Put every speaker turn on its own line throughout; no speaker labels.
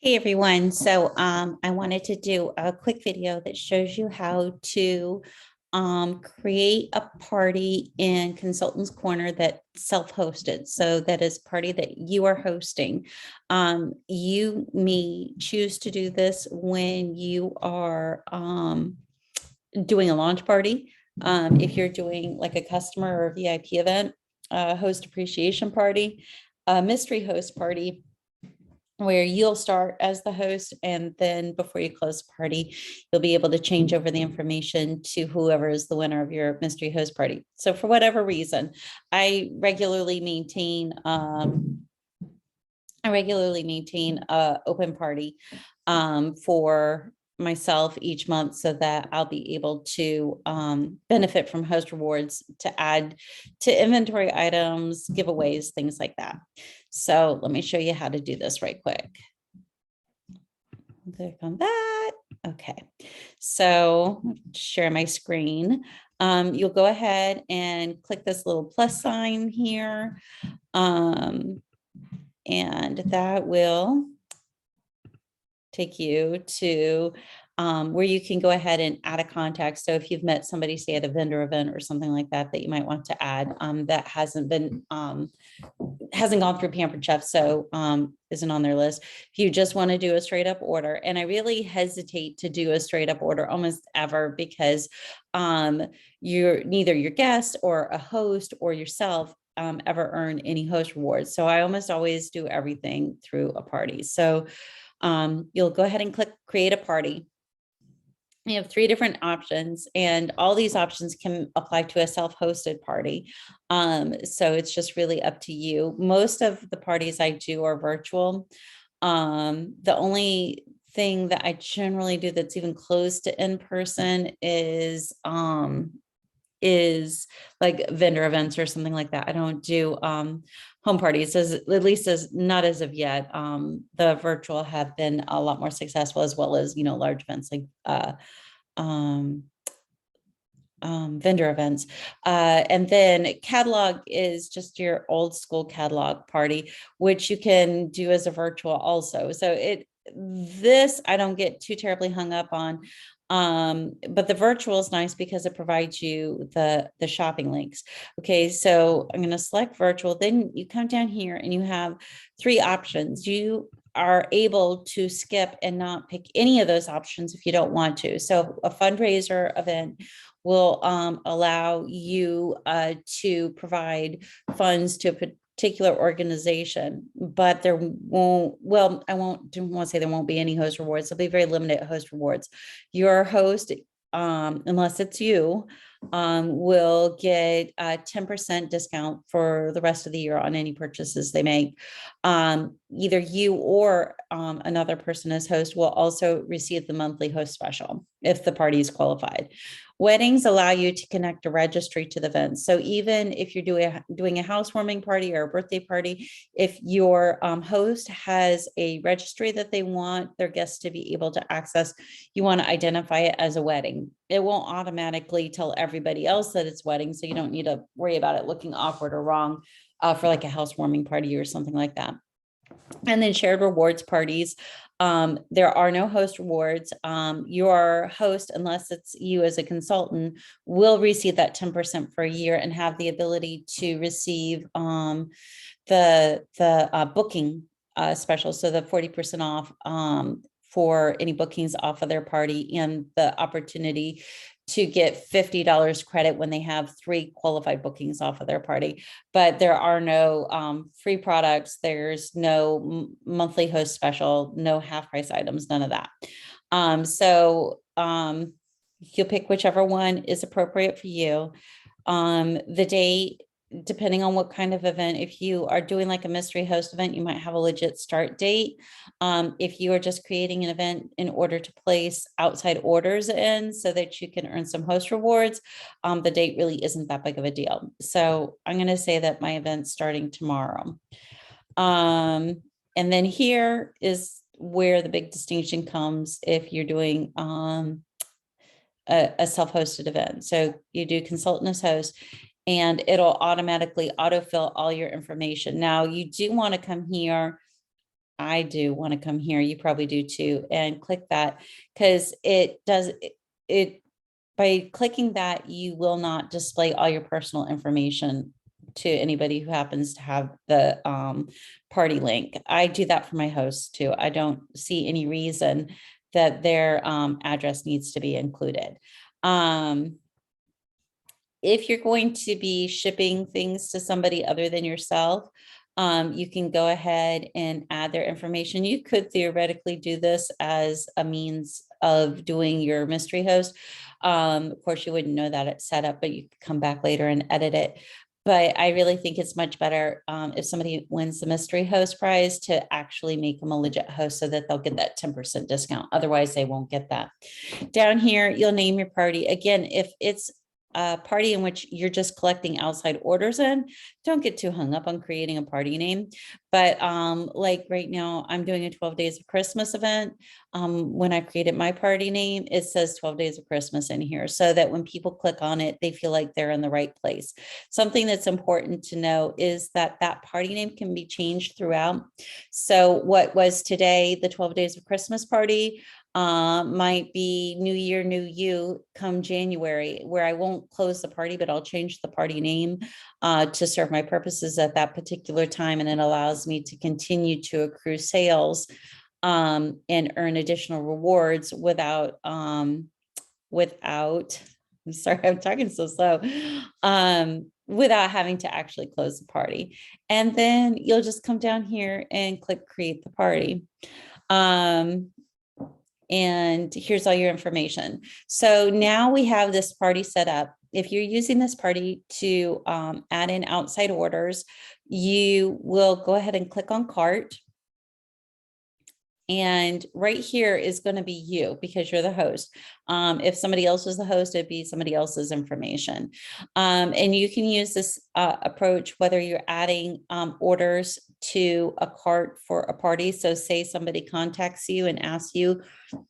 Hey everyone. I wanted to do a quick video that shows you how to create a party in Consultants Corner that self-hosted. So that is a party that you are hosting. You may choose to do this when you are doing a launch party. If you're doing like a customer or VIP event, host appreciation party, a mystery host party where you'll start as the host, and then before you close the party, you'll be able to change over the information to whoever is the winner of your mystery host party. So for whatever reason, I regularly maintain a open party for myself each month so that I'll be able to benefit from host rewards to add to inventory items, giveaways, things like that. So let me show you how to do this right quick. Click on that. Okay, so share my screen. You'll go ahead and click this little plus sign here. And that will take you to where you can go ahead and add a contact. So if you've met somebody, say at a vendor event or something like that, that you might want to add that hasn't gone through Pampered Chef, so isn't on their list. If you just want to do a straight up order, and I really hesitate to do a straight up order almost ever because you're neither your guest or a host or yourself ever earn any host rewards. So I almost always do everything through a party. So you'll go ahead and click create a party. You have 3 different options, and all these options can apply to a self-hosted party. So it's just really up to you. Most of the parties I do are virtual. The only thing that I generally do that's even close to in person is like vendor events or something like that. I don't do home parties, at least as not as of yet. The virtual have been a lot more successful, as well as, large events like vendor events. And then catalog is just your old school catalog party, which you can do as a virtual also. So this I don't get too terribly hung up on. But the virtual is nice because it provides you the shopping links. Okay, so I'm going to select virtual. Then you come down here and you have 3 options. You are able to skip and not pick any of those options if you don't want to. So a fundraiser event will allow you to provide funds to a particular organization, but there won't, well, I didn't want to say there won't be any host rewards. There'll be very limited host rewards. Your host, unless it's you, will get a 10% discount for the rest of the year on any purchases they make. Either you or another person as host will also receive the monthly host special if the party is qualified. Weddings allow you to connect a registry to the event. So even if you're doing a housewarming party or a birthday party, if your host has a registry that they want their guests to be able to access, you want to identify it as a wedding. It won't automatically tell everybody else that it's wedding, so you don't need to worry about it looking awkward or wrong for like a housewarming party or something like that. And then shared rewards parties. There are no host rewards. Your host, unless it's you as a consultant, will receive that 10% for a year and have the ability to receive the booking special. So the 40% off for any bookings off of their party, and the opportunity to get $50 credit when they have 3 qualified bookings off of their party. But there are no free products. There's no monthly host special, no half price items, none of that. You'll pick whichever one is appropriate for you. The date, depending on what kind of event, if you are doing like a mystery host event, you might have a legit start date. If you are just creating an event in order to place outside orders in so that you can earn some host rewards, the date really isn't that big of a deal. So I'm going to say that my event's starting tomorrow. And then here is where the big distinction comes if you're doing a self-hosted event. So you do consultant as host, and it'll automatically autofill all your information. Now you do want to come here I do want to come here, you probably do too, and click that, because it by clicking that, you will not display all your personal information to anybody who happens to have the party link. I do that for my hosts too. I don't see any reason that their address needs to be included. If you're going to be shipping things to somebody other than yourself, you can go ahead and add their information. You could theoretically do this as a means of doing your mystery host. Of course, you wouldn't know that it's set up, but you could come back later and edit it. But I really think it's much better if somebody wins the mystery host prize to actually make them a legit host so that they'll get that 10% discount. Otherwise, they won't get that. Down here, you'll name your party. Again, if it's a party in which you're just collecting outside orders in, don't get too hung up on creating a party name. But like right now, I'm doing a 12 days of Christmas event. When I created my party name, it says 12 days of Christmas in here, so that when people click on it, they feel like they're in the right place. Something that's important to know is that that party name can be changed throughout. So what was today the 12 days of Christmas party might be New Year, New You come January, where I won't close the party, but I'll change the party name to serve my purposes at that particular time. And it allows me to continue to accrue sales and earn additional rewards without, I'm sorry, I'm talking so slow, without having to actually close the party. And then you'll just come down here and click create the party. And here's all your information. So now we have this party set up. If you're using this party to add in outside orders, you will go ahead and click on cart. And right here is going to be you, because you're the host. If somebody else was the host, it'd be somebody else's information. And you can use this approach whether you're adding orders to a cart for a party. So say somebody contacts you and asks you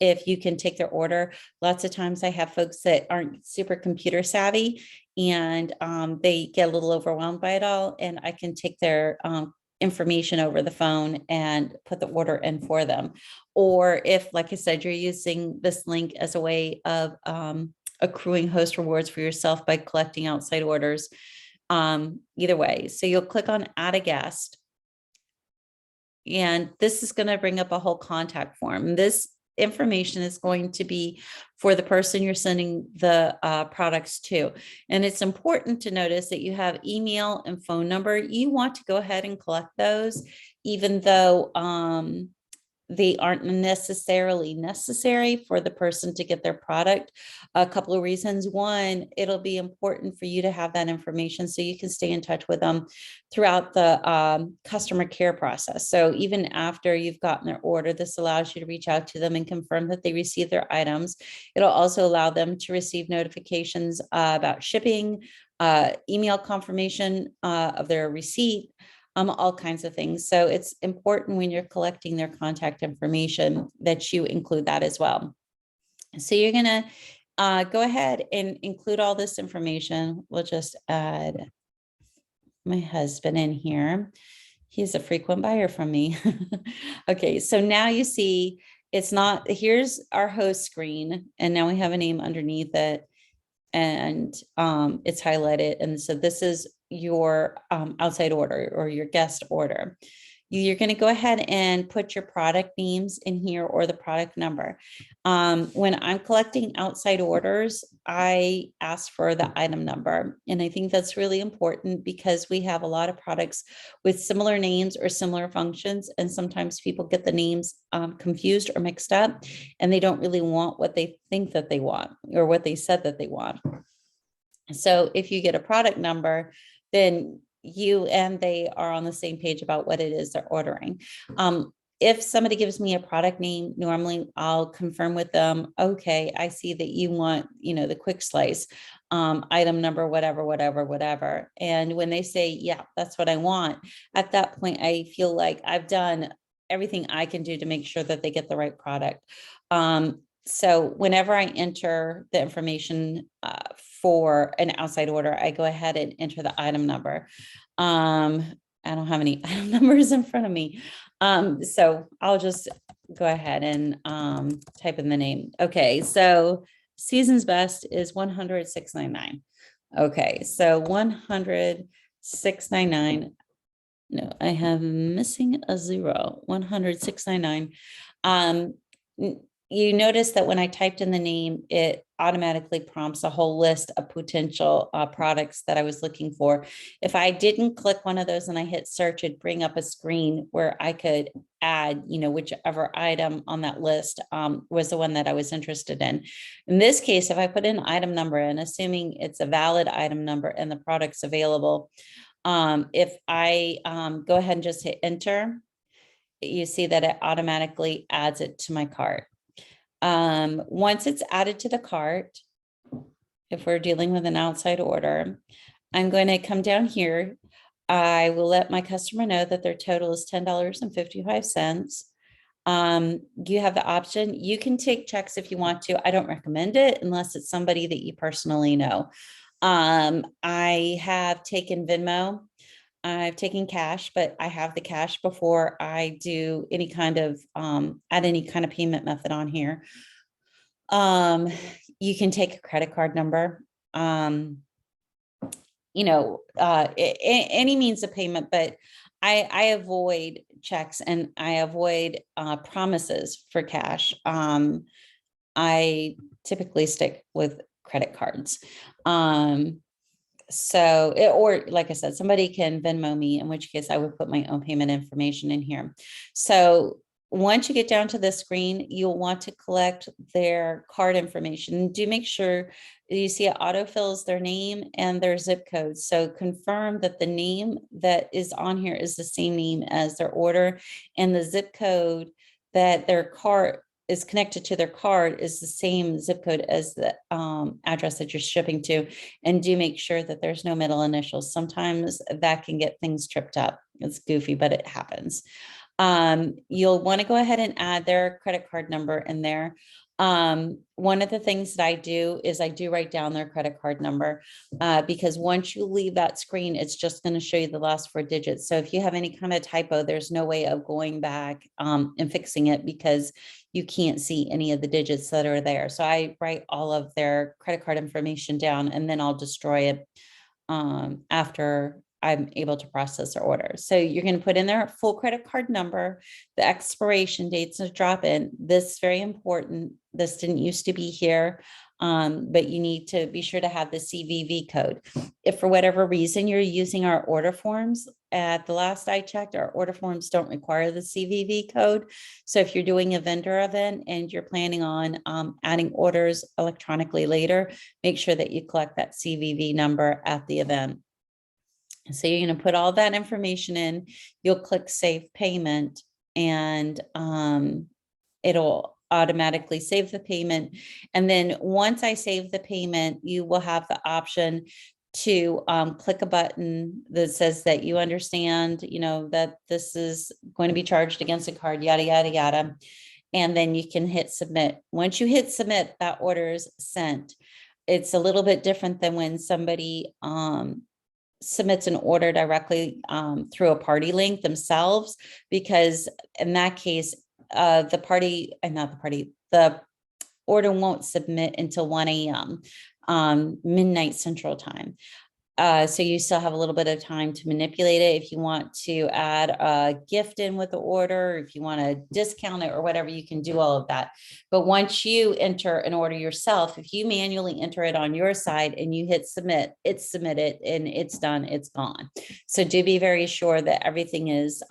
if you can take their order. Lots of times I have folks that aren't super computer savvy, and they get a little overwhelmed by it all, and I can take their information over the phone and put the order in for them. Or if, like I said, you're using this link as a way of accruing host rewards for yourself by collecting outside orders, either way. So you'll click on add a guest. And this is going to bring up a whole contact form. This information is going to be for the person you're sending the products to. And it's important to notice that you have email and phone number. You want to go ahead and collect those, even though they aren't necessarily necessary for the person to get their product. A couple of reasons. One, it'll be important for you to have that information so you can stay in touch with them throughout the customer care process. So even after you've gotten their order, this allows you to reach out to them and confirm that they received their items. It'll also allow them to receive notifications about shipping, email confirmation of their receipt, all kinds of things. So it's important when you're collecting their contact information that you include that as well. So you're going to go ahead and include all this information. We'll just add my husband in here. He's a frequent buyer from me. Okay, so now you see it's not, here's our host screen, and now we have a name underneath it, and it's highlighted. And so this is your outside order or your guest order. You're going to go ahead and put your product names in here or the product number. When I'm collecting outside orders, I ask for the item number. And I think that's really important because we have a lot of products with similar names or similar functions. And sometimes people get the names confused or mixed up, and they don't really want what they think that they want or what they said that they want. So if you get a product number, then you and they are on the same page about what it is they're ordering. If somebody gives me a product name, normally I'll confirm with them, okay, I see that you want, the quick slice, item number, whatever. And when they say, yeah, that's what I want, at that point, I feel like I've done everything I can do to make sure that they get the right product. So whenever I enter the information for an outside order, I go ahead and enter the item number. I don't have any item numbers in front of me. So I'll just go ahead and type in the name. Okay, so Season's Best is 100,699. Okay, so 100,699. No, I have missing a zero, 100,699. Um, you notice that when I typed in the name, it automatically prompts a whole list of potential products that I was looking for. If I didn't click one of those and I hit search, it'd bring up a screen where I could add, whichever item on that list was the one that I was interested in. In this case, if I put an item number in, assuming it's a valid item number and the product's available, if I go ahead and just hit enter, you see that it automatically adds it to my cart. Once it's added to the cart, if we're dealing with an outside order, I'm going to come down here. I will let my customer know that their total is $10.55. You have the option. You can take checks if you want to. I don't recommend it unless it's somebody that you personally know. I have taken Venmo. I've taken cash, but I have the cash before I do any kind of add any kind of payment method on here. You can take a credit card number, any means of payment, but I avoid checks and I avoid promises for cash. I typically stick with credit cards. Or like I said, somebody can Venmo me, in which case I would put my own payment information in here. So once you get down to the screen, you'll want to collect their card information. Do make sure you see it autofills their name and their zip code. So confirm that the name that is on here is the same name as their order, and the zip code that their card is connected to their card is the same zip code as the address that you're shipping to. And do make sure that there's no middle initials. Sometimes that can get things tripped up. It's goofy, but it happens. You'll want to go ahead and add their credit card number in there. One of the things that I do is I do write down their credit card number because once you leave that screen, it's just going to show you the last four digits. So if you have any kind of typo, there's no way of going back and fixing it because you can't see any of the digits that are there. So I write all of their credit card information down and then I'll destroy it after I'm able to process their order. So you're going to put in their full credit card number, the expiration dates to drop in. This is very important. This didn't used to be here, but you need to be sure to have the CVV code. If for whatever reason you're using our order forms, at the last I checked, our order forms don't require the CVV code. So if you're doing a vendor event and you're planning on adding orders electronically later, make sure that you collect that CVV number at the event. So you're going to put all that information in, you'll click save payment, and it'll automatically save the payment. And then once I save the payment, you will have the option to click a button that says that you understand, that this is going to be charged against a card, yada, yada, yada. And then you can hit submit. Once you hit submit, that order is sent. It's a little bit different than when somebody submits an order directly through a party link themselves, because in that case, the order won't submit until 1 a.m. Midnight Central Time. So you still have a little bit of time to manipulate it. If you want to add a gift in with the order, if you want to discount it or whatever, you can do all of that. But once you enter an order yourself, if you manually enter it on your side and you hit submit, it's submitted and it's done, it's gone. So do be very sure that everything is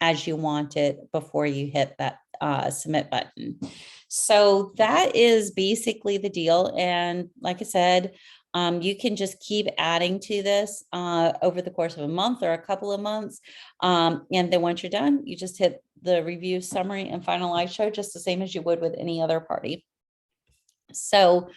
as you want it before you hit that submit button. So that is basically the deal. And like I said, you can just keep adding to this over the course of a month or a couple of months. And then once you're done, you just hit the review, summary, and finalize show, just the same as you would with any other party. So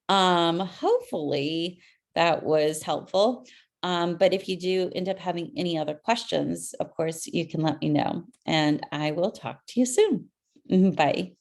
hopefully that was helpful. But if you do end up having any other questions, of course, you can let me know and I will talk to you soon. Bye.